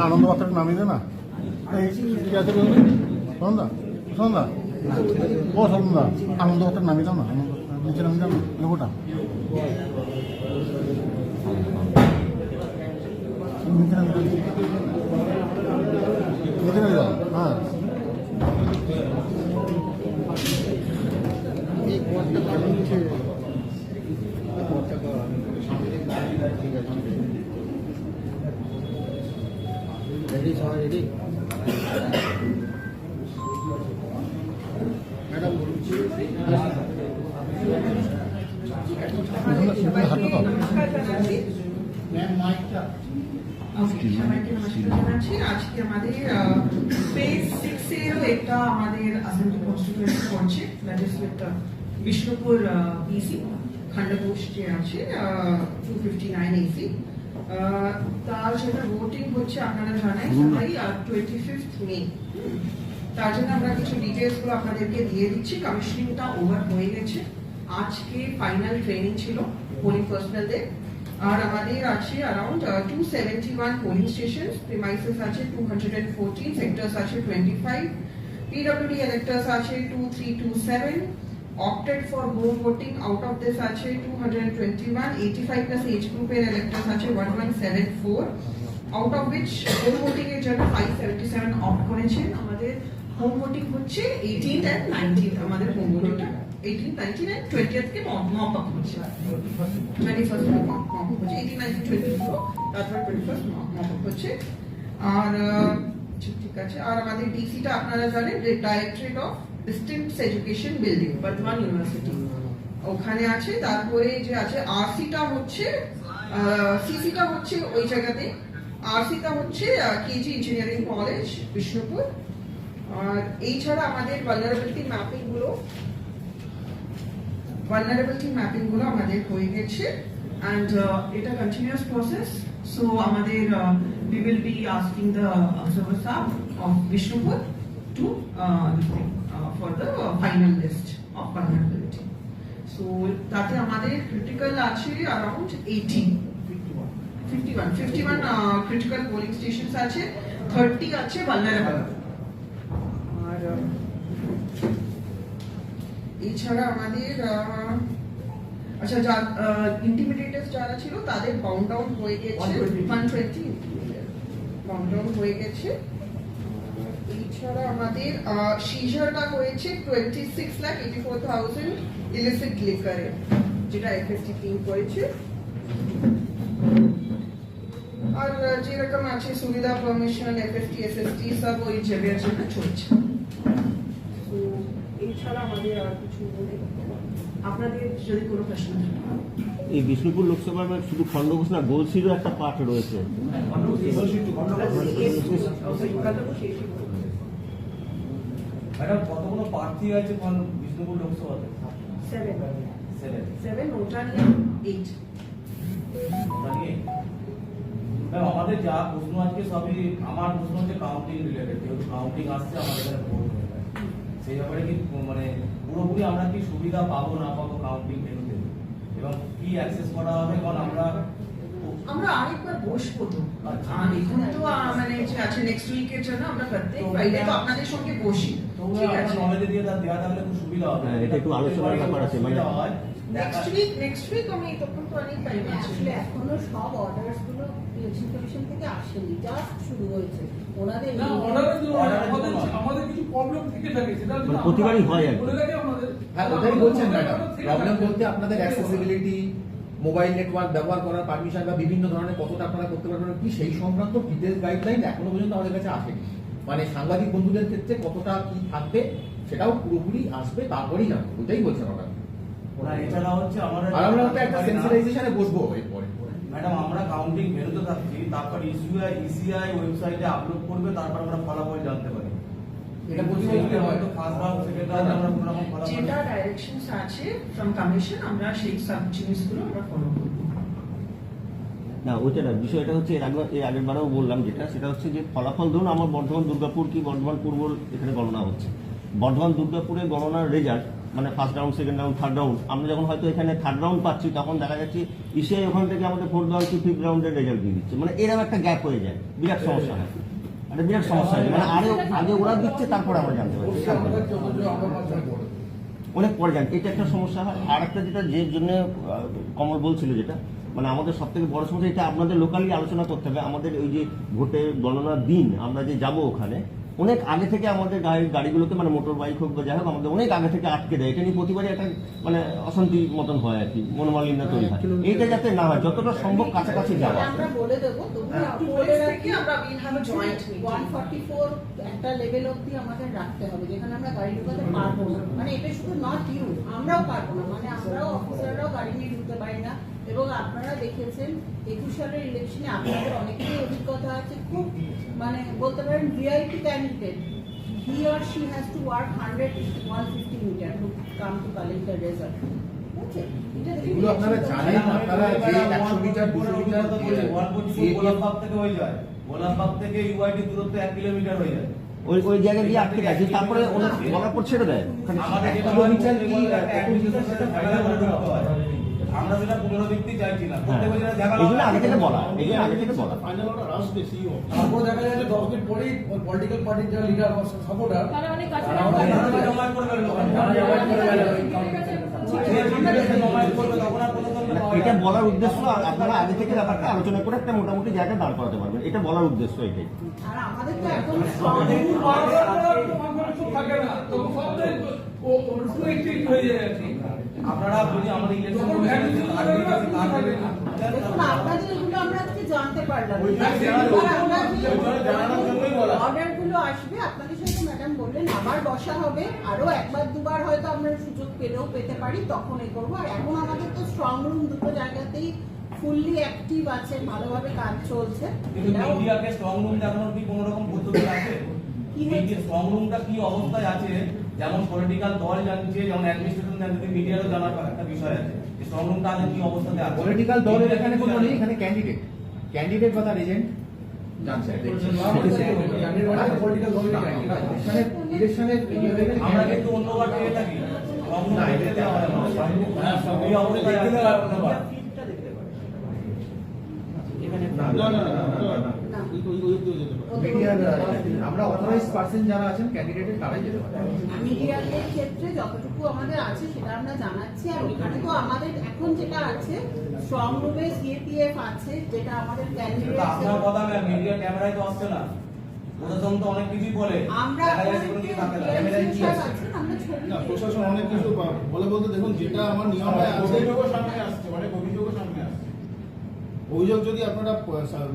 আনন্দ বার্তাটা নামিয়ে দে না সন্ধ্যা সন্ধ্যা ও সন্ধ্যা আনন্দ বার্তাটা নামিয়ে দাও না আনন্দ নিচে নামিয়ে দাও না লোকটা নিচে নামিয়ে দাও নিচে নামিয়ে দাও হ্যাঁ रेडी सर रेडी मैडम আজকে আমাদের ফেজ 6 এর একটা আমাদের অ্যাসেম্বলি কনস্টিটিউয়েন্ট করছে দ্যাট ইজ উইথ বিষ্ণুপুর পিসি খন্ডঘোষ যে আছে 259 এসি তার যেটা ভোটিং হচ্ছে আপনারা জানেন সবাই 25th মে তার জন্য আমরা কিছু ডিটেলস গুলো আপনাদেরকে দিয়ে দিচ্ছি কমিশনিংটা ওভার হয়ে গেছে আজকে ফাইনাল ট্রেনিং ছিল পোলিং পার্সোনালদের আর আমাদের আছে अराउंड 271 পোলিং স্টেশন প্রিমাইসেস আছে 214 সেক্টরস আছে 25 পিডব্লিউডি ইলেক্টরস আছে 2327 opted for home voting out of this আছে 221 85 plus age group এর electors আছে 1174 out of which home voting এর জন্য 577 opt করেছেন আমাদের home voting হচ্ছে 18th and 19th আমাদের home votingটা 18th 19th and 20th কে মপ আপ হচ্ছে 21st মপ আপ হচ্ছে 18 19 24 তারপর 21st মপ আপ হচ্ছে আর ঠিক আছে আর আমাদের ডিসিটা আপনারা জানেন directorate of distance education building Bardhaman university ওখানে আছে তারপরে যে আছে আরসিটা হচ্ছে সিসিটা হচ্ছে ওই জায়গাতে আরসিটা হচ্ছে কেজি ইঞ্জিনিয়ারিং কলেজ বিষ্ণুপুর আর এই ছাড়া আমাদের ভালনারেবিলিটি ম্যাপিং গুলো আমাদের হয়ে গেছে and এটা কন্টিনিউয়াস প্রসেস সো আমাদের we will be asking the observer staff of Vishnupur to for the final list of vulnerability. So তাতে আমাদের critical আছে around 51 critical polling stations আছে 30 আছে vulnerable আর এছাড়া আমাদের আচ্ছা যা ইন্টিমিডিয়েটরস যারা ছিল তাদের বাউন্ড ডাউন হয়ে গেছে 120 বাউন্ড ডাউন হয়ে গেছে এছাড়া আমাদের সিজারটা হয়েছে 26,84,000 ইলিসিট লিকারে যেটা এফএসটি টিম করেছে আর যেরকম আছে সুবিধা পারমিশন এফএসটি এসএসটি সব ওই জায়গায় জন্য চলছে তো এছাড়া আমাদের আর কিছু আপনাদের যদি কোনো প্রশ্ন থাকে এই বিষ্ণুপুর লোকসভা শুধু খণ্ডঘোষ না গোলসিরও একটা পার্ট রয়েছে ম্যাডাম কতগুলো প্রার্থী আছে বিষ্ণুপুর লোকসভাতে 7 ওটা নিয়ে 8 আমাদের যা প্রশ্ন আজকে সবই আমার প্রশ্ন হচ্ছে কাউন্টিং রিলেটেড যেহেতু কাউন্টিং আসছে আমাদের এখানে ভোট হয়ে যায় সেই ব্যাপারে কি মানে পুরোপুরি আমরা কি সুবিধা পাবো না পাবো কাউন্টিং ভেন্যুতে এবং কি অ্যাক্সেস করা হবে কারণ আমরা আরেকবার বসবো তো এখন তো মানে যে আছে নেক্সট উইকের জন্য আমরা প্রত্যেক ফ্রাইডে তো আপনাদের সঙ্গে বসি ঠিক আছে নলেজ দিয়ে দেওয়া থাকলে খুব সুবিধা হবে এটা একটু আলোচনার ব্যাপার আছে মানে নেক্সট উইক আমি তখন তো অনেক টাইম আছে আসলে এখনো সব অর্ডারস গুলো ইলেকশন কমিশন থেকে আসেনি জাস্ট শুরু হয়েছে ওনাদের না আমাদের কিছু প্রবলেম থেকে থাকে সেটা প্রতিবারই হয় আর হ্যাঁ ওটাই বলছেন ম্যাডাম প্রবলেম বলতে আপনাদের অ্যাক্সেসিবিলিটি মোবাইল নেটওয়ার্ক ব্যবহার করার পারমিশন বা বিভিন্ন ধরনের কতটা আপনারা করতে পারবেন কি সেই সংক্রান্ত ডিটেইলস গাইডলাইন এখনো পর্যন্ত আমাদের কাছে আসেনি মানে সাংবাদিক বন্ধুদের ক্ষেত্রে কতটা কি থাকবে সেটাও পুরোপুরি আসবে তারপরেই জানবো ওইটাই বলছেন ওরা এছাড়া হচ্ছে আমাদের আর আমরা একটা সেন্সিটাইজেশনে বসবো এরপরে ম্যাডাম আমরা কাউন্টিং ভেন্যুতে থাকছি তারপর ইসিআই ওয়েবসাইটে আপলোড করবে তারপর আমরা ফলাফল জানতে পারি এটা বলছি হয়তো ফার্স্ট রাউন্ড সেকেন্ড রাউন্ড আমরা কোনো রকম ফলাফল যেটা ডাইরেকশনস আছে ফ্রম কমিশন আমরা সেই সব জিনিসগুলো আমরা ফলো করব না ওইটা না বিষয়টা হচ্ছে এর আগের বারেও বললাম যেটা সেটা হচ্ছে যে ফলাফল ধরুন আমার বর্ধমান দুর্গাপুর কি বর্ধমান পূর্ব এখানে গণনা হচ্ছে বর্ধমান দুর্গাপুরের গণনার রেজাল্ট মানে first round, second round, third round, আমরা যখন হয়তো এখানে থার্ড রাউন্ড পাচ্ছি তখন দেখা যাচ্ছে ইসিআই ওখান থেকে আমাদের ফোর্থ রাউন্ড কি ফিফথ রাউন্ডের রেজাল্ট দিয়ে দিচ্ছে, মানে এরকম একটা গ্যাপ হয়ে যায়, বিরাট সমস্যা হয়, একটা বিরাট সমস্যা হয়, মানে আগে ওরা দিচ্ছে তারপরে আমরা জানতে পারছি, অনেক পরে জানি, এটা একটা সমস্যা হয়। আর একটা যেটা যে জন্য কমল বলছিল যেটা মানে আমাদের সব থেকে বড় সমস্যা, এটা আপনাদের লোকালি আলোচনা করতে হবে। আমাদের ওই যে ভোটের গণনার দিন আমরা যে যাব ওখানে, অনেক আগে থেকে আমাদের গাড়িগুলোকে মানে মোটর বাইক হোক বা যাই হোক আমাদের অনেক আগে থেকে আটকে দেয়। এটা নিয়ে প্রতিবারই একটা মানে অশান্তি মতন হয় আর কি, মনোমালিন্য তৈরি হয়। এইটা যাতে না হয়, যতটা সম্ভব কাছাকাছি যাওয়া। আমরা বলে দেবো, তবু পুলিশ থেকে আমরা উইল হ্যাভ আ জয়েন্ট 144 একটা লেভেল অবধি আমাদের রাখতে হবে, যেখানে আমরা গাড়ি ঢুকাতে পারবো না। মানে এটা শুধু নট ইউ, আমরাও পারবো না, মানে আমরাও অফিসাররাও গাড়ি নিয়ে ঢুকতে পারি না। এবং আপনারা দেখেছেন 21 সালের ইলেকশনে আপনাদের অনেকেরই অভিজ্ঞতা আছে, খুব মানে বলতে পারেন VIP candidate, he or she has to walk 150 meter to come to collect the result. এগুলো আপনারা জানেন, আপনারা যে 100 মিটার 200 মিটার গোলাপবাগ থেকে হয়ে যায়, গোলাপবাগ থেকে ইউআইটি দূরত্ব 1 কিলোমিটার হয়ে যায়। ওই জায়গায় গিয়ে আটকে গেছে, তারপরে ওনার বলার পর ছেড়ে দেয়। আমাদের যেটা কিলোমিটার কি সেটা ফাইনাল করে রাখতে হয়। আমরা সেটা পুনরাবৃত্তি চাইছি না, প্রত্যেক বছর দেখা এই জন্য আগে থেকে বলা, এই জন্য আগে থেকে বলা। ফাইনাল অর্ডার আসবে সিও, তারপর দেখা যায় যে 10 মিনিট পরেই পলিটিক্যাল পার্টির যারা লিডার বা সাপোর্টার তারা অনেক কাছে জমায়েত করে ফেললো। এটা বলার উদ্দেশ্য আপনারা আগে থেকে ব্যাপারটা আলোচনা করে একটা মোটামুটি জায়গায় দাঁড় করাতে পারবেন, এটা বলার উদ্দেশ্য এটাই। আর আমাদের তো একদম থাকে না, তো সবটাই ও হয়ে যায় আর কি। আপনারা যদি আমাদের ইলেকশন দেখুন, আপনাদের এগুলো আমরা আজকে জানতে পারলাম। অর্ডারগুলো আসবে, আপনাদের সাথে ম্যাডাম বললেন আবার বসা হবে, আরো একবার দুবার হয়তো আমরা সুযোগ পেলেও পেতে পারি, তখন এ করবো। আর এখন আমাদের তো স্ট্রং রুম দুটো জায়গাতেই ফুললি অ্যাক্টিভ আছে, ভালোভাবে কাজ চলছে। কিন্তু মিডিয়াকে স্ট্রং রুম দেখানোর কি কোনো রকম পদ্ধতি আছে? কি হয়েছে? স্ট্রং রুমটা কি অবস্থায় আছে? যেমন পলিটিক্যাল দল জানছে, যেমন অ্যাডমিনিস্ট্রেশন জানছে, মিডিয়ারও জানার একটা বিষয় আছে। স্ট্রং রুমটা আগে কি অবস্থাতে আছে? পলিটিক্যাল দলের এখানে কোনো নেই, এখানে ক্যান্ডিডেট বা তার এজেন্ট জানছে। পলিটিক্যাল দলের এখানে ইলেকশনের আমরা কিন্তু অন্যবার পেয়ে থাকি, স্ট্রং রুম দেখতে দেওয়া হয় না। এই অবস্থায় আছে। মিডিয়ার আমরা অথরাইজড পার্সন যারা আছেন ক্যান্ডিডেটের তারাই যেতে পারে। মিডিয়াদের ক্ষেত্রে যতটুকু আমাদের আছে সেটা আমরা জানাচ্ছি। আর ওখানে তো আমাদের এখন যেটা আছে স্ট্রং রুমে সিএপিএফ আছে, যেটা আমাদের ক্যান্ডিডেট। আপনার কথা না, মিডিয়া ক্যামেরায় তো আসছে না, প্রশাসন তো অনেক কিছুই বলে, আমরা দেখা যায় সেগুলো কিছু থাকে না। ক্যামেরায় কি আছে? আমরা ছবি না প্রশাসন অনেক কিছু বলে বলতে দেখুন, যেটা আমার নিয়মে আছে অভিযোগও সামনে আসছে, অনেক অভিযোগও সামনে আসছে। অভিযোগ যদি আপনারা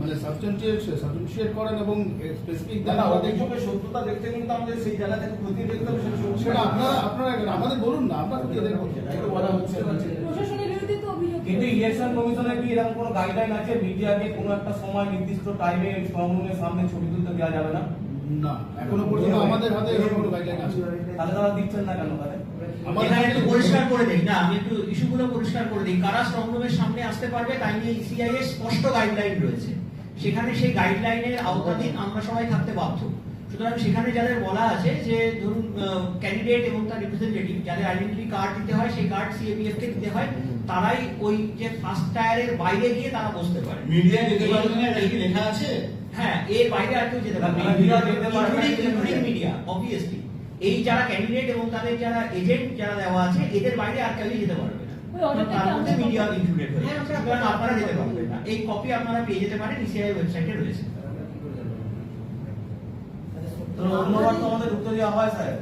মানে সাবস্টেন্সিয়েট করেন এবং স্পেসিফিক দেন, অভিযোগের সত্যতা দেখতে কিন্তু আমাদের সেই জায়গা থেকে খতিয়ে দেখতে হবে, সেটা আপনারা আমাদের বলুন না, আমরা কি দেখবো, তাই তো বলা হচ্ছে। প্রশাসনের বিরুদ্ধে তো অভিযোগ। কিন্তু ইলেকশন কমিশনের কি এরকম কোনো গাইডলাইন আছে মিডিয়াকে কোনো একটা সময় নির্দিষ্ট টাইমে স্ট্রং রুমের সামনে ছবি তুলতে দেওয়া যাবে না? না এখনো পর্যন্ত আমাদের হাতে এরকম কোনো গাইডলাইন আছে। তাহলে তারা দিচ্ছেন না কেন তাহলে? এখানে একটু পরিষ্কার করে দেই না, আমি একটু ইস্যুগুলো পরিষ্কার করে দিই। কারা স্ট্রং রুমের সামনে আসতে পারবে তাই নিয়ে ইসিআই এর স্পষ্ট গাইডলাইন রয়েছে। সেখানে সেই গাইডলাইনের আওতাধীন আমরা সবাই থাকতে বাধ্য। সুতরাং সেখানে যাদের বলা আছে যে ধরুন ক্যান্ডিডেট এবং তার রিপ্রেজেন্টেটিভ যাদের আইডেন্টিটি কার্ড দিতে হয়, সেই কার্ড সিএপিএফ কে দিতে হয়, তারাই ওই যে ফার্স্ট টায়ারের বাইরে গিয়ে তারা বসতে পারে। মিডিয়া যেতে পারবে না, এটা কি লেখা আছে? হ্যাঁ, এর বাইরে আর কেউ যেতে পারবে না, ইনক্লুডিং মিডিয়া অবভিয়াসলি। এই যারা ক্যান্ডিডেট এবং তাদের যারা এজেন্ট যারা দেওয়া আছে, এদের বাইরে আর কেউ যেতে পারবে না। তার মধ্যে মিডিয়া ইনক্লুডেড হয়ে যাচ্ছে। সুতরাং আপনারা যেতে পারবেন না। এই কপি আপনারা পেয়ে যেতে পারেন, ইসিআই ওয়েবসাইটে রয়েছে। তো অন্যবার তো আমাদের ঢুকতে দেওয়া হয় স্যার।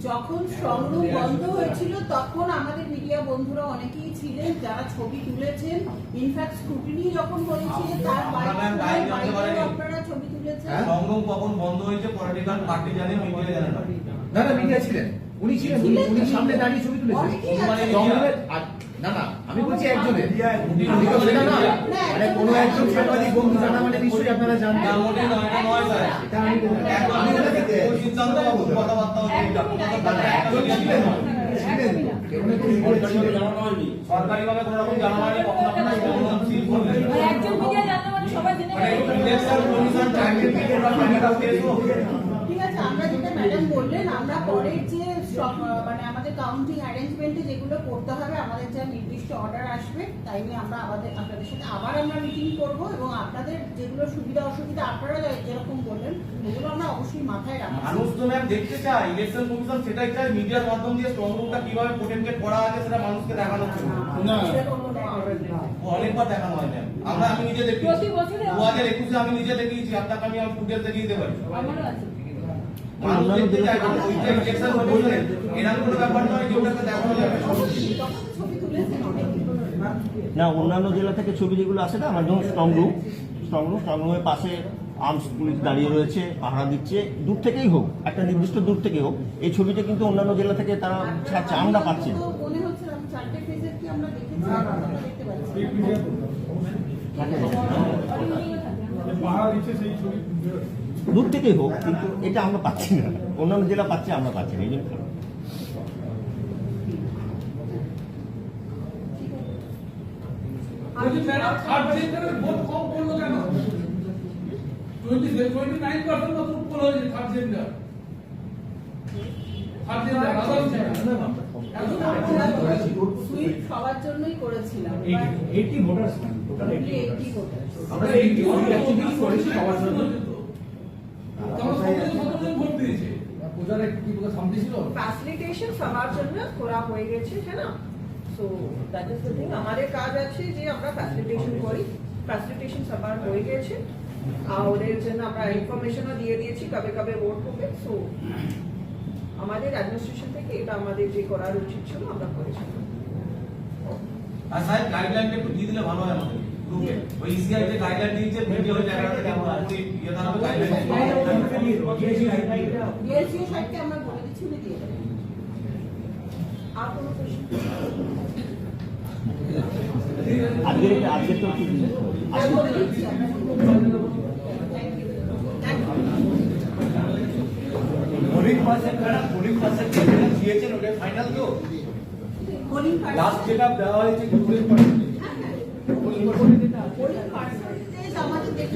যখন স্ট্রং রুম বন্ধ হয়েছিল তখন আমাদের মিডিয়া বন্ধুরা অনেকেই ছিলেন যারা ছবি তুলেছেন। ইনফ্যাক্ট স্ক্রুটিনি যখন হয়েছিল তার বাইরে আপনারা ছবি তুলেছেন। স্ট্রং রুম কখন বন্ধ হয়েছে পলিটিক্যাল পার্টি জানে, মিডিয়া জানে না। না না, মিডিয়া ছিলেন, উনি ছিলেন, উনি সামনে দাঁড়িয়ে ছবি তুলেছেন। অনেকেই আছে। স্ট্রং রুমের না না, আমি বলছি একজনের, উনি তো সেটা না, মানে কোনো একজন সাংবাদিক বন্ধু জানা মানে নিশ্চয়ই আপনারা জানেন। না, মোটে নয়, এটা নয় স্যার। এটা আমি আমি ওই সিদ্ধান্ত বা কথাবার্তা হচ্ছে এটা। একজন ছিলেন, সরকারিভাবে কোনো রকম জানানো হয়নি, কখন আপনারা স্ট্রং রুম সিল করলেন। একজন মিডিয়া জানলে মানে সবাই জেনে মানে গেছে। ইলেকশন কমিশন চাইলে কি এটা ফাইনাল কেস হোক। ঠিক আছে, আমরা যেটা ম্যাডাম বললেন, আমরা পরের যে মানে আমাদের কাউন্টিং অ্যারেঞ্জমেন্টে যেগুলো করতে হবে, আমাদের যা নির্দিষ্ট অর্ডার আসবে তাই নিয়ে আমরা আপনাদের সাথে আবার আমরা মিটিং করব, এবং আপনাদের যেগুলো সুবিধা অসুবিধা আপনারা যেরকম বললেন ওগুলো আমরা অবশ্যই মাথায় রাখবো। মানুষ তো ম্যাম দেখতে চায়, ইলেকশন কমিশন সেটাই চায়, মিডিয়ার মাধ্যম দিয়ে স্ট্রং রুমটা কিভাবে প্রোটেক্টেড করা আছে সেটা মানুষকে দেখানোর জন্য না। অনেকবার দেখানো হয় ম্যাম। আমি নিজে দেখি প্রতি বছরে 2021 আমি নিজে দেখিয়েছি, আপনাকে আমি ফুটেজ দেখিয়ে দিতে পারি। আমারও আছে। মানুষ দেখতে চায় না, ওইটা ইলেকশন কমিশনের এরকম কোনো ব্যাপার নয় যে ওটাকে দেখানো যাবে। অবশ্যই তখন তো ছবি তুলেছেন অনেকে। না, অন্যান্য জেলা থেকে ছবি যেগুলো আসে না, আমার যেমন স্ট্রং রুমের পাশে আর্মস পুলিশ দাঁড়িয়ে রয়েছে, পাহারা দিচ্ছে, দূর থেকেই হোক, একটা নির্দিষ্ট দূর থেকেই হোক, এই ছবিটা কিন্তু অন্যান্য জেলা থেকে তারা ছাড়ছে, আমরা পাচ্ছি না। মনে হচ্ছে আমি 4টে পেজের কি আমরা দেখেছি, আমরা দেখতে পাচ্ছি। পাহাড় দিচ্ছে সেই ছবি দূর থেকেই হোক, কিন্তু এটা আমরা পাচ্ছি না, অন্যান্য জেলা পাচ্ছে, আমরা পাচ্ছি না, এই জন্য খারাপ। বলছি ম্যাডাম থার্ড জেন্ডারের ভোট কম করলো কেন? 29% মাত্র উপর হয়েছে third gender. Third gender sweet সবার জন্যই করেছিলাম। 80 ভোটার্স টোটাল 80 ভোটার। আমরা 80 অ্যাকচুয়ালি করেছি সবার জন্য। ভোট দিয়েছে। পূজার কি পুরো সামনে ছিল? ফ্যাসিলিটেশন সবার জন্য করা হয়ে গেছে, হ্যাঁ না? So that is the thing. আমাদের কাজ আছে যে আমরা ফ্যাসিলিটেশন করি, ফ্যাসিলিটেশন সবার হয়ে গেছে। আর ওদের জন্য আমরা ইনফরমেশনও দিয়ে দিয়েছি কবে কবে ভোট হবে। সো আমাদের অ্যাডমিনিস্ট্রেশন থেকে এটা আমাদের যে করার উচিত ছিল আমরা করেছি। আর স্যার গাইডলাইনটা একটু দিয়ে দিলে ভালো হয় আমাদের গ্রুপে। ওই ইসিআই যে গাইডলাইন দিয়েছে ভিডিও জায়গাটা থেকে পুরোপুরি ইয়ে দাঁড়াবে গাইডলাইন। ডিএসইউ সাইটকে আমরা বলে দিচ্ছি, উনি দিয়ে দেবেন। আর কোনো প্রশ্ন? আজকে তো কি আর বলে দিচ্ছি আমরা। Thank you. পোলিং পার্সেন্ট দিয়েছেন ওটা ফাইনাল তো? পোলিং লাস্ট পার্সেন্টেজ যেটা দেওয়া হয়েছে 2%। আমাদের দেখে